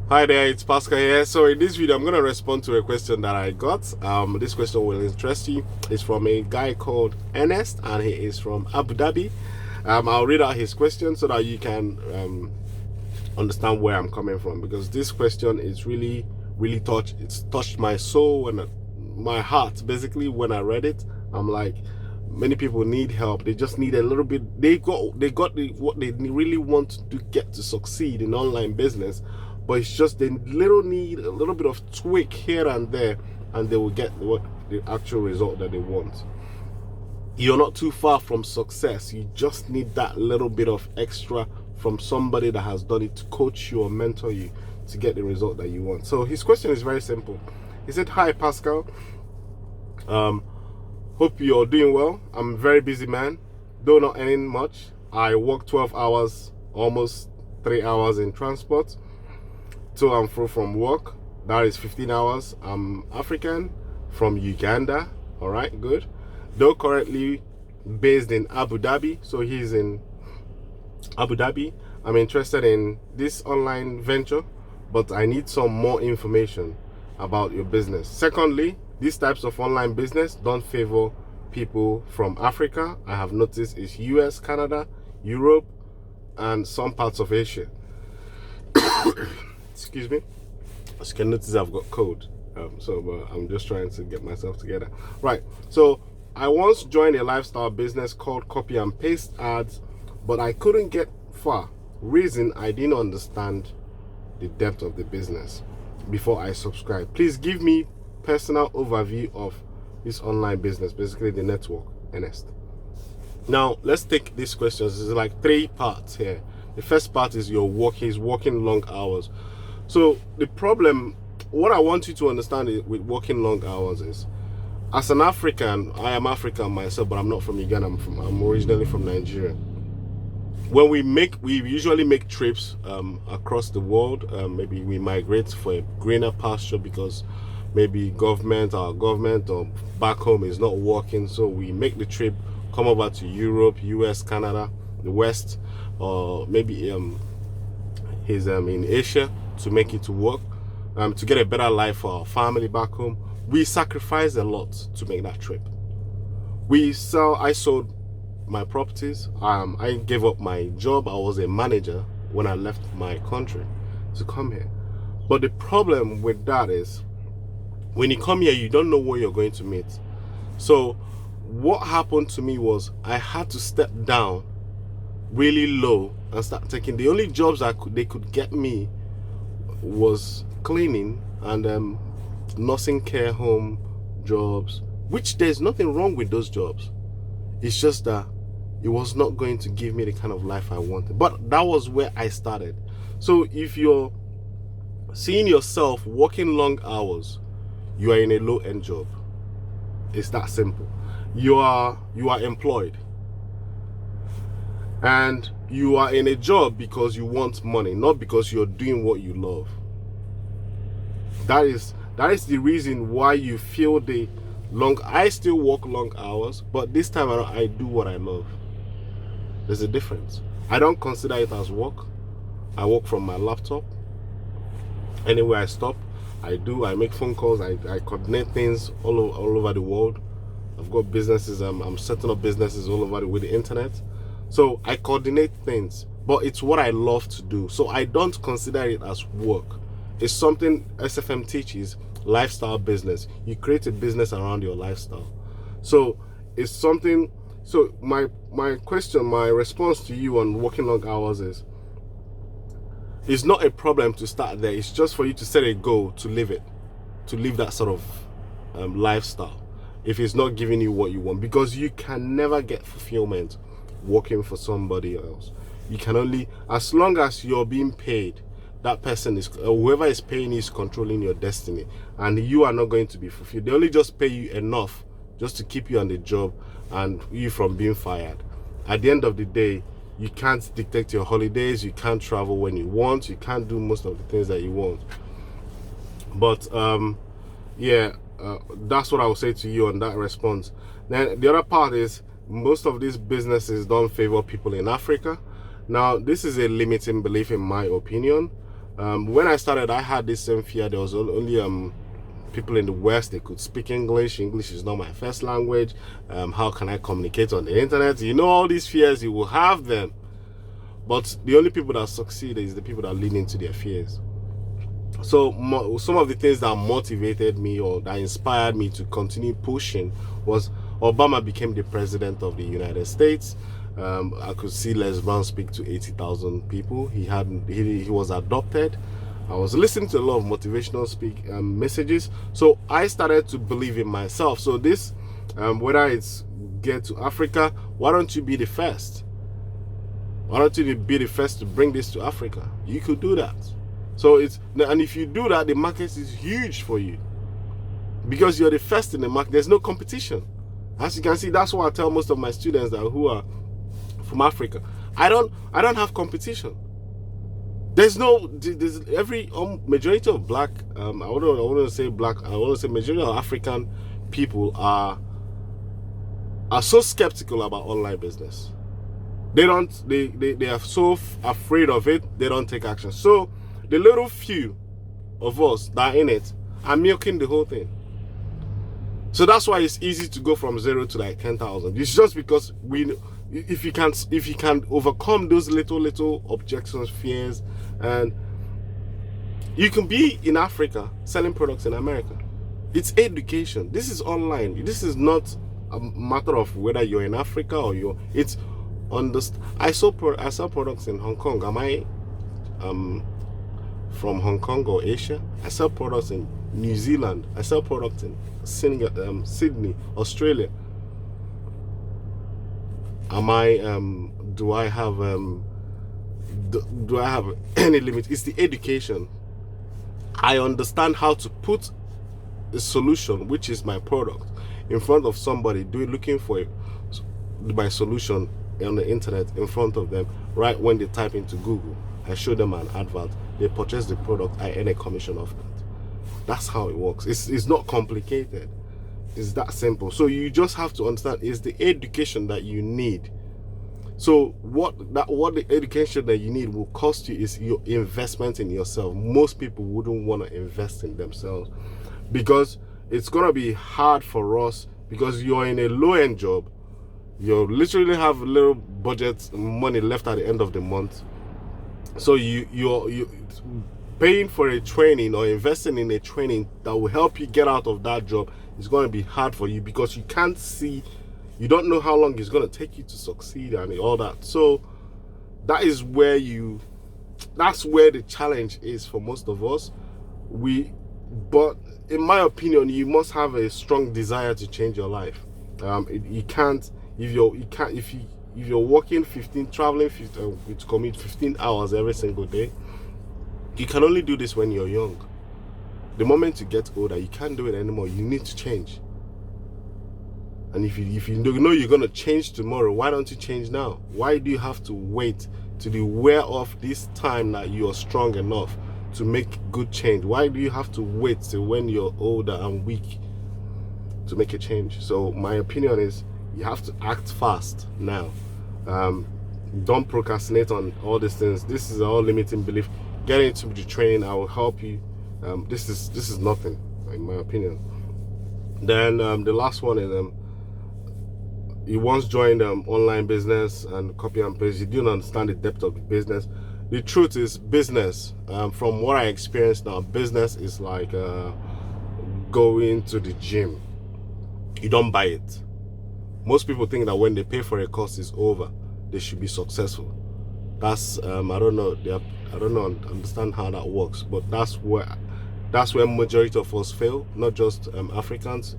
Hi there, it's Pascal here. So in this video, I'm going to respond to a question that I got. This question will interest you. It's from a guy called Ernest, and he is from Abu Dhabi. I'll read out his question so that you can understand where I'm coming from, because this question is really it's touched my soul and my heart. Basically, when I read it, I'm like, many people need help. They just need a little bit. They got what they really want to get to succeed in online business, but it's just they need a little bit of tweak here and there, and they will get what the actual result that they want. You're not too far from success. You just need that little bit of extra from somebody that has done it to coach you or mentor you to get the result that you want. So his question is very simple. He said, "Hi Pascal, hope you're doing well. I'm a very busy man, though not earning much. I work 12 hours, almost 3 hours in transport to and fro from work. That is 15 hours. I'm African from Uganda. All right, good. Though currently based in Abu Dhabi, so he's in Abu Dhabi. I'm interested in this online venture, but I need some more information about your business. Secondly, these types of online business don't favor people from Africa. I have noticed it's US, Canada, Europe, and some parts of Asia." Excuse me. As you can notice, I've got cold. I'm just trying to get myself together. Right. So I once joined a lifestyle business called Copy and Paste Ads, but I couldn't get far. Reason, I didn't understand the depth of the business before I subscribed. Please give me personal overview of this online business, basically the network, Ernest. Now let's take these questions. There's like 3 parts here. The first part is he's working long hours. So the problem, what I want you to understand with working long hours is, as an African, I am African myself, but I'm not from Uganda. I'm originally from Nigeria. When we usually make trips across the world. Maybe we migrate for a greener pasture because maybe our government or back home is not working, so we make the trip, come over to Europe, US, Canada, the West, or maybe he's in Asia to make it to work, to get a better life for our family back home. We sacrifice a lot to make that trip. I sold my properties. I gave up my job. I was a manager when I left my country to come here. But the problem with that is, when you come here, you don't know what you're going to meet. So what happened to me was I had to step down really low and start taking the only jobs they could get me was cleaning and nursing care home jobs, which there's nothing wrong with those jobs. It's just that it was not going to give me the kind of life I wanted. But that was where I started. So if you're seeing yourself working long hours, you are in a low-end job. It's that simple. You are employed, and you are in a job because you want money, not because you're doing what you love. That is the reason why you feel I still work long hours, but this time I do what I love. There's a difference. I don't consider it as work. I work from my laptop. Anywhere I stop, I make phone calls, I coordinate things all over the world. I've got businesses, I'm setting up businesses all over with the internet. So I coordinate things, but it's what I love to do. So I don't consider it as work. It's something SFM teaches, lifestyle business. You create a business around your lifestyle. So it's something, so my response to you on working long hours is, it's not a problem to start there. It's just for you to set a goal to live that sort of lifestyle. If it's not giving you what you want, because you can never get fulfillment working for somebody else. You can only, as long as you're being paid, that person is, whoever is paying is controlling your destiny, and you are not going to be fulfilled. They only just pay you enough just to keep you on the job and you from being fired. At the end of the day, you can't dictate your holidays, you can't travel when you want, you can't do most of the things that you want. But that's what I will say to you on that response. Then the other part is, most of these businesses don't favor people in Africa. Now, this is a limiting belief in my opinion. When I started, I had this same fear. There was only people in the West, they could speak English. English is not my first language. How can I communicate on the internet? You know, all these fears, you will have them. But the only people that succeed is the people that lean into their fears. So some of the things that motivated me or that inspired me to continue pushing was Obama became the president of the United States. I could see Les Brown speak to 80,000 people. He was adopted. I was listening to a lot of motivational messages. So I started to believe in myself. So this, whether it's get to Africa, why don't you be the first? Why don't you be the first to bring this to Africa? You could do that. So and if you do that, the market is huge for you because you're the first in the market. There's no competition. As you can see, that's what I tell most of my students that who are from Africa. I don't have competition. There's every majority of black. I wouldn't say black. I want to say majority of African people are so skeptical about online business. They are so afraid of it. They don't take action. So the little few of us that are in it are milking the whole thing. So that's why it's easy to go from 0 to like 10,000. It's just because if you can overcome those little objections, fears, and you can be in Africa selling products in America. It's education. This is online. This is not a matter of whether you're in Africa or it's on the. I sell products in Hong Kong. Am I from Hong Kong or Asia? I sell products in New Zealand. I sell products in Sydney, Australia. Am I do I have any limit? It's the education. I understand how to put a solution, which is my product, in front of somebody looking for my solution on the internet in front of them right when they type into Google. I show them an advert, they purchase the product, I earn a commission off that. That's how it works. It's not complicated. It's that simple. So you just have to understand is the education that you need. So what the education that you need will cost you is your investment in yourself. Most people wouldn't want to invest in themselves because it's gonna be hard for us because you're in a low-end job. You literally have a little budget money left at the end of the month. So you're paying for a training or investing in a training that will help you get out of that job is going to be hard for you because you don't know how long it's going to take you to succeed and all that. So that's where the challenge is for most of us. But in my opinion, you must have a strong desire to change your life. You can't if you're working traveling to commute 15 hours every single day. You can only do this when you're young. The moment you get older, you can't do it anymore. You need to change. And if you know you're going to change tomorrow, why don't you change now? Why do you have to wait to be aware of this time that you are strong enough to make good change? Why do you have to wait till when you're older and weak to make a change? So my opinion is you have to act fast now. Don't procrastinate on all these things. This is all limiting belief. Get into the training. I will help you. This is nothing, in my opinion. Then the last one is you once joined online business and copy and paste. You didn't understand the depth of the business. The truth is, business, from what I experienced now, business is like going to the gym. You don't buy it. Most people think that when they pay for a course, it's over. They should be successful. That's I don't know. Understand how that works, but that's where majority of us fail. Not just Africans.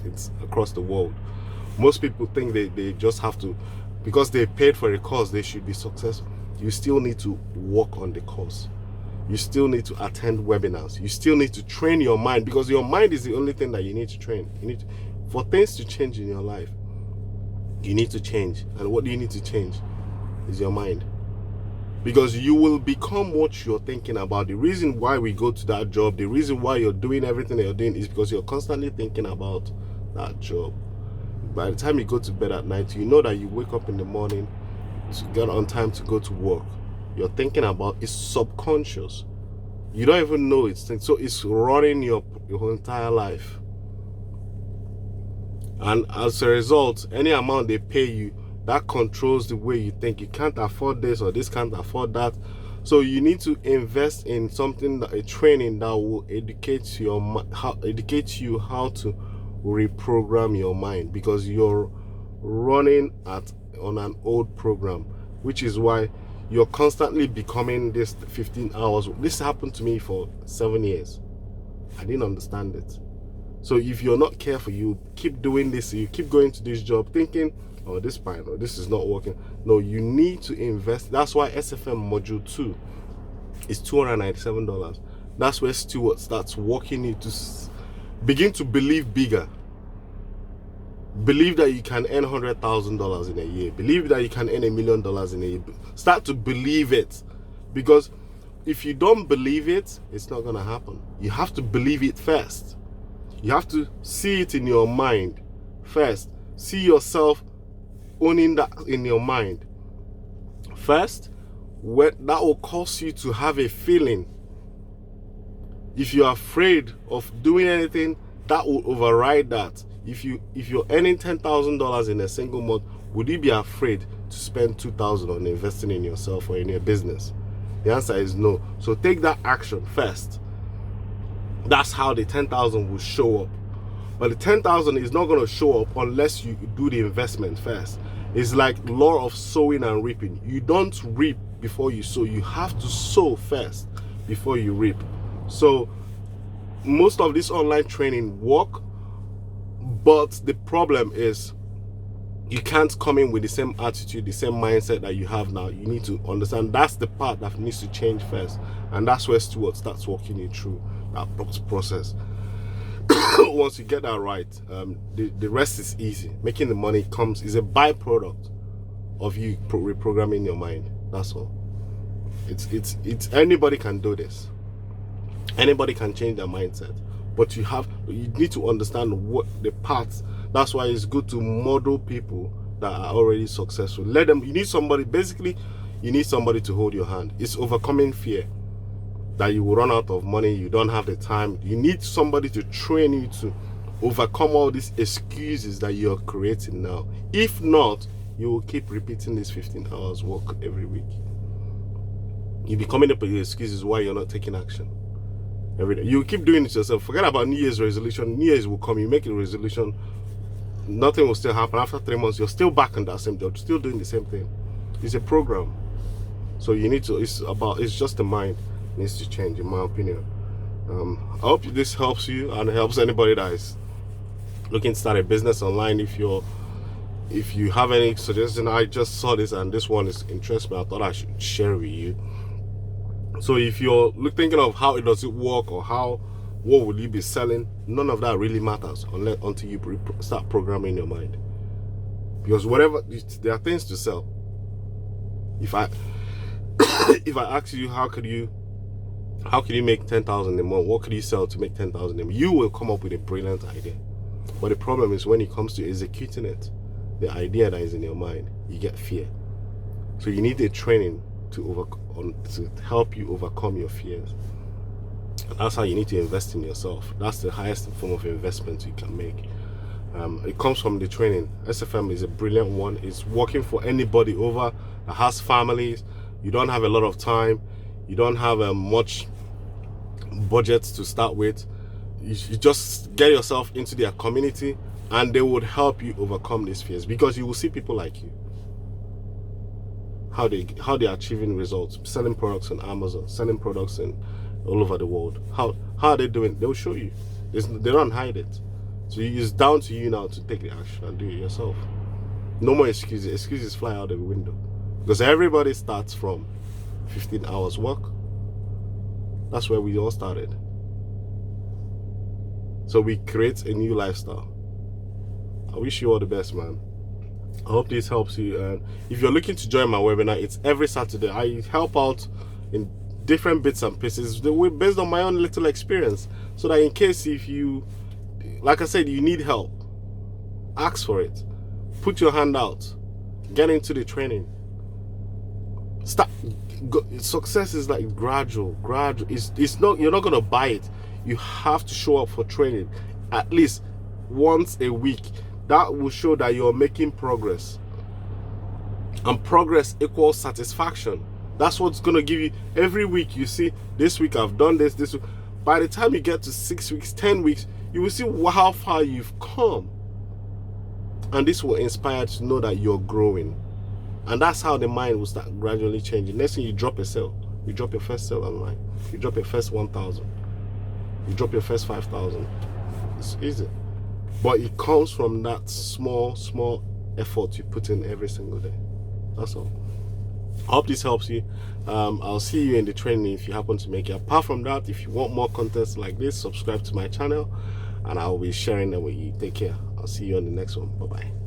It's across the world. Most people think they just have to, because they paid for a course, they should be successful. You still need to work on the course. You still need to attend webinars. You still need to train your mind, because your mind is the only thing that you need to train. For things to change in your life, you need to change. And what do you need to change is your mind. Because you will become what you're thinking about. The reason why we go to that job, the reason why you're doing everything that you're doing is because you're constantly thinking about that job. By the time you go to bed at night, you know that you wake up in the morning to get on time to go to work. You're thinking about it's subconscious. You don't even know it's so it's running your whole entire life. And as a result, any amount they pay you, that controls the way you think. You can't afford this or this can't afford that. So you need to invest in something, a training that will educate you how to reprogram your mind, because you're running on an old program, which is why you're constantly becoming this 15 hours. This happened to me for 7 years. I didn't understand it. So if you're not careful, you keep doing this, you keep going to this job thinking, oh, this fine, or this is not working. No, you need to invest. That's why SFM Module 2 is $297. That's where Stewart starts walking you to begin to believe bigger. Believe that you can earn $100,000 in a year. Believe that you can earn $1 million in a year. Start to believe it. Because if you don't believe it, it's not going to happen. You have to believe it first. You have to see it in your mind first. See yourself owning that in your mind first. That will cause you to have a feeling. If you're afraid of doing anything, that will override that. If you're earning $10,000 in a single month, would you be afraid to spend $2,000 on investing in yourself or in your business? The answer is no. So take that action first. That's how the 10,000 will show up. But the 10,000 is not going to show up unless you do the investment first. It's like law of sowing and reaping. You don't reap before you sow. You have to sow first before you reap. So most of this online training work, but the problem is you can't come in with the same attitude, the same mindset that you have now. You need to understand that's the part that needs to change first. And that's where Stuart starts walking you through that process. Once you get that right, the rest is easy. Making the money is a byproduct of you reprogramming your mind. That's all. It's anybody can do this. Anybody can change their mindset, but you need to understand what the paths. That's why it's good to model people that are already successful. You need somebody to hold your hand. It's overcoming fear that you will run out of money, you don't have the time. You need somebody to train you to overcome all these excuses that you're creating now. If not, you will keep repeating this 15 hours work every week. You'll be coming up with excuses why you're not taking action every day. You keep doing it yourself. Forget about New Year's resolution. New Year's will come, you make a resolution, nothing will still happen. After 3 months, you're still back in that same job, still doing the same thing. It's a program. So you need to, it's just the mind needs to change, in my opinion. I hope this helps you and helps anybody that is looking to start a business online. If you have any suggestion, I just saw this and this one is interesting, I thought I should share with you. So if you're thinking of how does it work or what will you be selling, none of that really matters until you start programming your mind. Because there are things to sell. If I ask you how could you make 10,000 a month, what could you sell to make 10,000 a month, you will come up with a brilliant idea. But the problem is when it comes to executing it, the idea that is in your mind, you get fear. So you need a training to help you overcome your fears. And that's how you need to invest in yourself. That's the highest form of investment you can make. It comes from the training. SFM is a brilliant one. It's working for anybody that has families. You don't have a lot of time. You don't have much budget to start with. You just get yourself into their community and they would help you overcome these fears, because you will see people like you, how they're achieving results, selling products on Amazon, selling products all over the world. How are they doing? They'll show you. They don't hide it. So it's down to you now to take the action and do it yourself. No more excuses. Excuses fly out the window, because everybody starts from 15 hours work. That's where we all started. So we create a new lifestyle. I wish you all the best, man. I hope this helps you. And if you're looking to join my webinar, it's every Saturday. I help out in different bits and pieces based on my own little experience, so that in case if you, like I said, you need help, ask for it. Put your hand out. Get into the training. Start. Success is like gradual. It's not. You're not gonna buy it. You have to show up for training at least once a week. That will show that you're making progress, and progress equals satisfaction. That's what's gonna give you every week. You see, this week I've done this. This week. By the time you get to 6 weeks, 10 weeks, you will see how far you've come, and this will inspire you to know that you're growing. And that's how the mind will start gradually changing. Next thing, you drop a sale. You drop your first sale online. You drop your first 1,000. You drop your first 5,000. It's easy. But it comes from that small effort you put in every single day. That's all. I hope this helps you. I'll see you in the training if you happen to make it. Apart from that, if you want more content like this, subscribe to my channel and I'll be sharing them with you. Take care. I'll see you on the next one. Bye-bye.